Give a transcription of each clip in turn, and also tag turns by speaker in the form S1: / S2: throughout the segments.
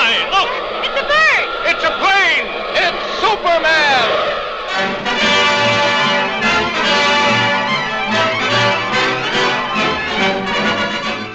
S1: fly! Look!
S2: It's a bird!
S1: It's a plane! It's Superman!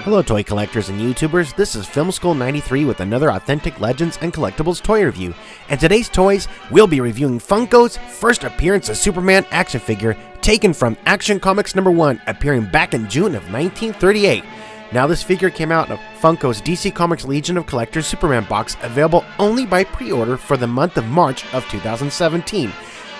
S3: Hello toy collectors and YouTubers, this is Film School 93 with another authentic Legends and Collectibles toy review. And today's toys, we'll be reviewing Funko's First Appearance of Superman action figure taken from Action Comics #1, appearing back in June of 1938. Now this figure came out of Funko's DC Comics Legion of Collectors Superman box, available only by pre-order for the month of March of 2017.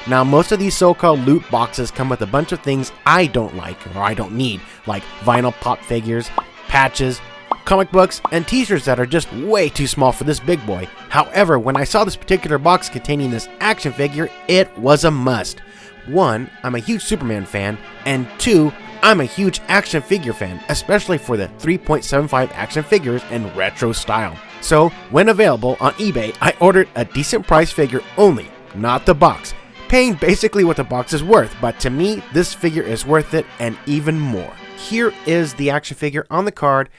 S3: Now, most of these so-called loot boxes come with a bunch of things I don't like, or I don't need, like vinyl pop figures, patches, comic books, and t-shirts that are just way too small for this big boy. However, when I saw this particular box containing this action figure, it was a must. 1, I'm a huge Superman fan, and 2, I'm a huge action figure fan, especially for the 3.75 action figures in retro style. So, when available on eBay, I ordered a decent price figure only, not the box, paying basically what the box is worth, but to me, this figure is worth it and even more. Here is the action figure on the card,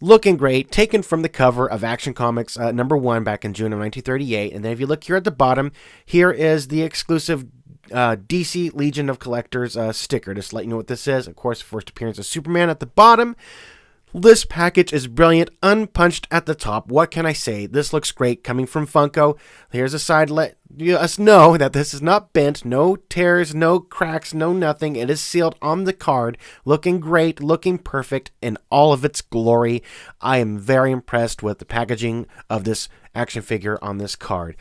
S3: looking great, taken from the cover of Action Comics #1 back in June of 1938. And then if you look here at the bottom, here is the exclusive DC Legion of Collectors sticker, just to let you know what this is. Of course, First Appearance of Superman at the bottom. This package is brilliant, unpunched at the top. What can I say? This looks great coming from Funko. Here's a side, let us know that this is not bent, no tears, no cracks, no nothing. It is sealed on the card, looking great, looking perfect in all of its glory. I am very impressed with the packaging of this action figure on this card.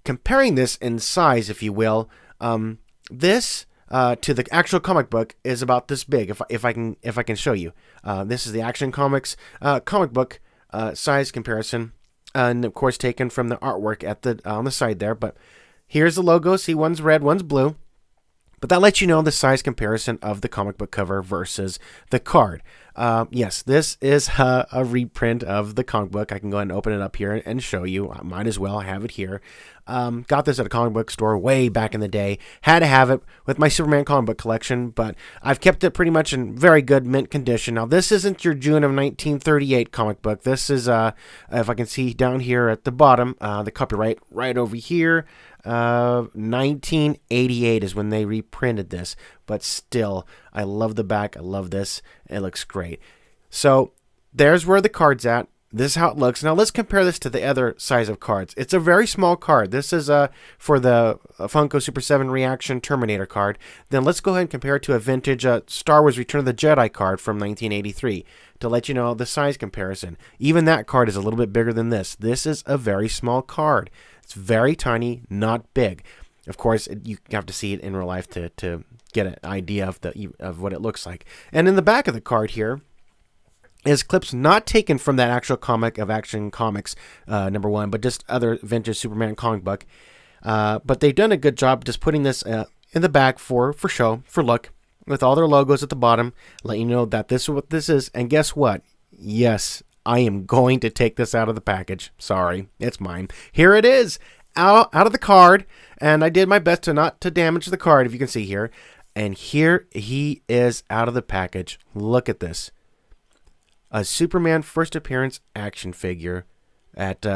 S3: Comparing this in size, if you will, this to the actual comic book is about this big. If I can show you, this is the Action Comics comic book size comparison, and of course taken from the artwork at the on the side there. But here's the logo. See, one's red, one's blue. But that lets you know the size comparison of the comic book cover versus the card. Yes, this is a reprint of the comic book. I can go ahead and open it up here and show you. I might as well have it here. Got this at a comic book store way back in the day. Had to have it with my Superman comic book collection, but I've kept it pretty much in very good mint condition. Now, this isn't your June of 1938 comic book. This is, if I can see down here at the bottom, the copyright right over here. 1988 is when they reprinted this, but still, I love the back. I love this. It looks great. So there's where the card's at. This is how it looks. Now let's compare this to the other size of cards. It's a very small card. This is for the Funko Super 7 Reaction Terminator card. Then let's go ahead and compare it to a vintage Star Wars Return of the Jedi card from 1983 to let you know the size comparison. Even that card is a little bit bigger than this. This is a very small card. It's very tiny, not big. Of course, you have to see it in real life to get an idea of what it looks like. And in the back of the card here is clips not taken from that actual comic of Action Comics #1, but just other vintage Superman comic book. But they've done a good job just putting this in the back for show, for look, with all their logos at the bottom, let you know that this is what this is. And guess what? Yes, I am going to take this out of the package. Sorry, it's mine. Here it is, out of the card, and I did my best to not to damage the card, if you can see here. And here he is out of the package. Look at this. A Superman First Appearance action figure at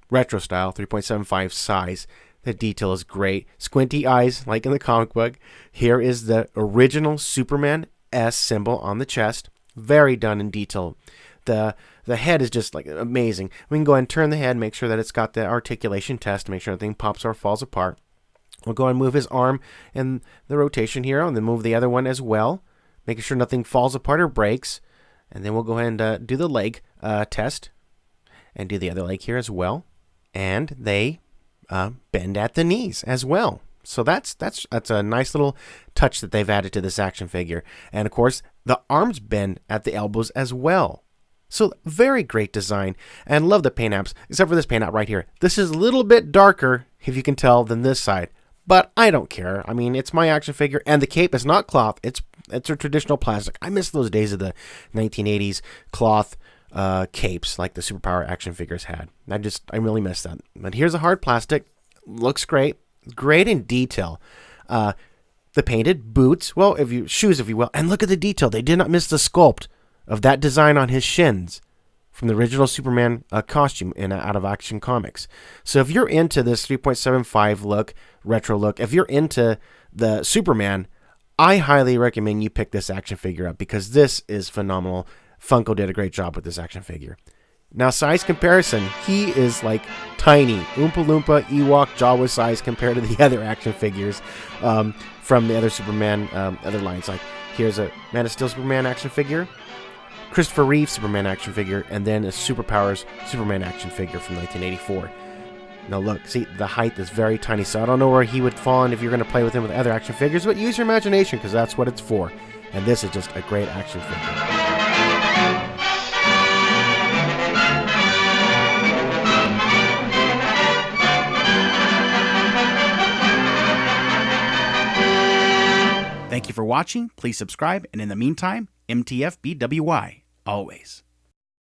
S3: retro style, 3.75 size. The detail is great. Squinty eyes, like in the comic book. Here is the original Superman S symbol on the chest. Very done in detail. The head is just like amazing. We can go ahead and turn the head, make sure that it's got the articulation test, make sure nothing pops or falls apart. We'll go ahead and move his arm in the rotation here, and then move the other one as well, making sure nothing falls apart or breaks. And then we'll go ahead and do the leg test, and do the other leg here as well. And they bend at the knees as well. So that's a nice little touch that they've added to this action figure. And of course, the arms bend at the elbows as well. So very great design, and love the paint apps, except for this paint app right here. This is a little bit darker, if you can tell, than this side, but I don't care. I mean, it's my action figure, and the cape is not cloth. It's a traditional plastic. I miss those days of the 1980s cloth capes like the Superpower action figures had. I really miss that. But here's a hard plastic. Looks great. Great in detail. The painted boots, well, shoes, if you will, and look at the detail. They did not miss the sculpt of that design on his shins from the original Superman costume out of Action Comics. So if you're into this 3.75 look, retro look, if you're into the Superman, I highly recommend you pick this action figure up because this is phenomenal. Funko did a great job with this action figure. Now, size comparison, he is like tiny, Oompa Loompa, Ewok, Jawa size compared to the other action figures from the other Superman, other lines. Like, here's a Man of Steel Superman action figure, Christopher Reeve Superman action figure, and then a Superpowers Superman action figure from 1984. Now look, see, the height is very tiny, so I don't know where he would fall in if you're going to play with him with other action figures, but use your imagination because that's what it's for. And this is just a great action figure.
S2: Thank you for watching. Please subscribe, and in the meantime, MTFBWY, always.